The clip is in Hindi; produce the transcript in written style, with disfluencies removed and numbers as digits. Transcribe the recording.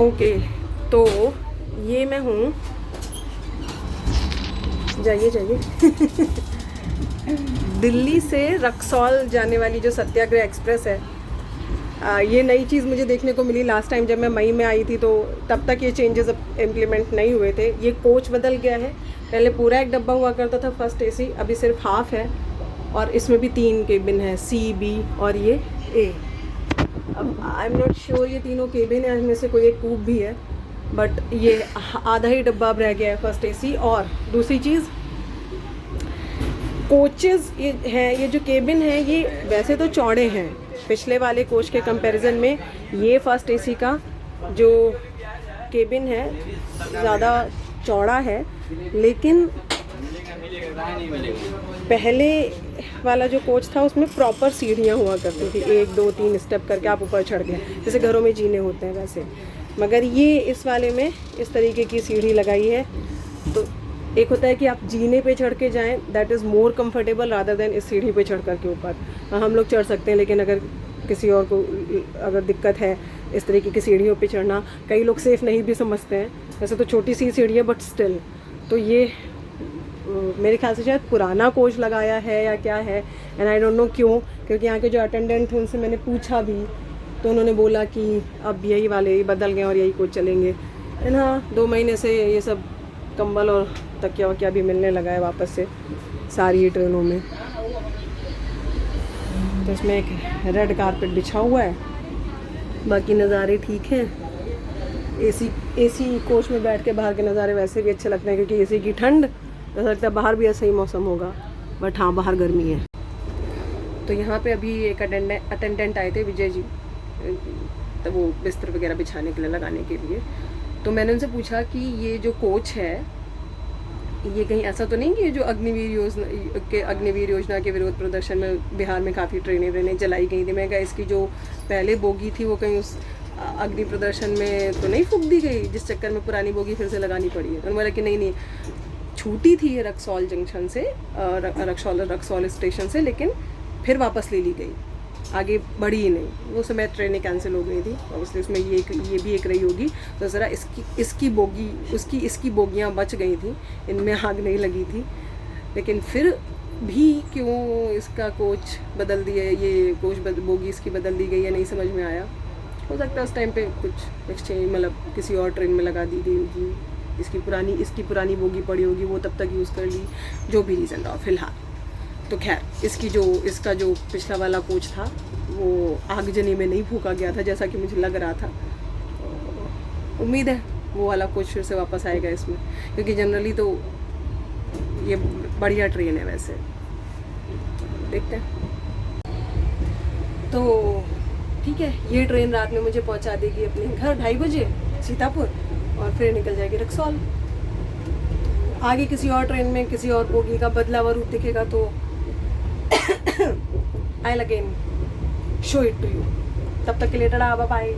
ओके, तो ये मैं हूँ, जाइए जाइए दिल्ली से रक्सौल जाने वाली जो सत्याग्रह एक्सप्रेस है, ये नई चीज़ मुझे देखने को मिली। लास्ट टाइम जब मैं मई में आई थी तो तब तक ये चेंजेस इम्प्लीमेंट नहीं हुए थे। ये कोच बदल गया है, पहले पूरा एक डब्बा हुआ करता था फर्स्ट एसी, अभी सिर्फ हाफ है और इसमें भी 3 केबिन है, सी, बी और ये ए। अब आई एम नॉट श्योर ये तीनों केबिन है, इनमें से कोई एक कूप भी है, बट ये आधा ही डब्बा अब रह गया है फर्स्ट एसी। और दूसरी चीज़, कोचेज़ ये हैं, ये जो केबिन है ये वैसे तो चौड़े हैं, पिछले वाले कोच के कंपैरिजन में ये फर्स्ट एसी का जो केबिन है ज़्यादा चौड़ा है, लेकिन पहले वाला जो कोच था उसमें प्रॉपर सीढ़ियाँ हुआ करती थी, 1 2 3 स्टेप करके आप ऊपर चढ़ गए, जैसे घरों में जीने होते हैं वैसे। मगर ये इस वाले में इस तरीके की सीढ़ी लगाई है, तो एक होता है कि आप जीने पे चढ़ के जाएँ, that is more comfortable rather than इस सीढ़ी पे चढ़ कर के ऊपर। हम लोग चढ़ सकते हैं, लेकिन अगर किसी और को अगर दिक्कत है इस तरीके की सीढ़ियों पे चढ़ना, कई लोग सेफ़ नहीं भी समझते हैं। वैसे तो छोटी सी सीढ़ी है बट स्टिल, तो ये मेरे ख्याल से शायद पुराना कोच लगाया है या क्या है, एंड आई डोंट नो क्यों, क्योंकि यहाँ के जो अटेंडेंट थे उनसे मैंने पूछा भी तो उन्होंने बोला कि अब यही वाले ही बदल गए और यही कोच चलेंगे। एंड हाँ, 2 महीने से ये सब कंबल और तकिया वकिया भी मिलने लगा है वापस से सारी ट्रेनों में। तो इसमें एक रेड कारपेट बिछा हुआ है, बाकी नज़ारे ठीक हैं। एसी कोच में बैठ के बाहर के नज़ारे वैसे भी अच्छे लगते हैं, क्योंकि एसी की ठंड, ऐसा लगता है बाहर भी ऐसा ही मौसम होगा, बट हाँ बाहर गर्मी है। तो यहाँ पे अभी एक अटेंडेंट आए थे, विजय जी, तो वो बिस्तर वगैरह बिछाने के लिए, लगाने के लिए। तो मैंने उनसे पूछा कि ये जो कोच है ये कहीं ऐसा तो नहीं कि जो अग्निवीर योजना के विरोध प्रदर्शन में बिहार में काफ़ी ट्रेनें जलाई गई थी, मैं कहा इसकी जो पहले बोगी थी वो कहीं उस अग्नि प्रदर्शन में तो नहीं फूंक दी गई, जिस चक्कर में पुरानी बोगी फिर से लगानी पड़ी है। उन्होंने बोला कि नहीं, छूटी थी ये रक्सौल जंक्शन से, रक्सौल स्टेशन से, लेकिन फिर वापस ले ली गई, आगे बढ़ी ही नहीं। वो समय ट्रेनें कैंसिल हो गई थी, ऑब्वियसली उसमें ये भी एक रही होगी। तो ज़रा इसकी बोगी, इसकी बोगियाँ बच गई थी, इनमें आग नहीं लगी थी। लेकिन फिर भी क्यों इसका कोच बदल दिया, ये बोगी इसकी बदल दी गई है, नहीं समझ में आया। हो सकता है उस टाइम पे कुछ एक्सचेंज, मतलब किसी और ट्रेन में लगा दी गई होगी, इसकी पुरानी बोगी पड़ी होगी, वो तब तक यूज़ कर ली, जो भी रीज़न रहा फिलहाल। तो खैर, इसका जो पिछला वाला कोच था वो आगजनी में नहीं फूका गया था जैसा कि मुझे लग रहा था। उम्मीद है वो वाला कोच फिर से वापस आएगा इसमें, क्योंकि जनरली तो ये बढ़िया ट्रेन है। वैसे देखते हैं। तो ठीक है, ये ट्रेन रात में मुझे पहुंचा देगी अपने घर 2:30 बजे सीतापुर, और फिर निकल जाएगी रक्सौल। आगे किसी और ट्रेन में किसी और बोगी का बदला हुआ रूप दिखेगा तो I'll again show it to you. तब तक के लिए टाटा, बाय बाय।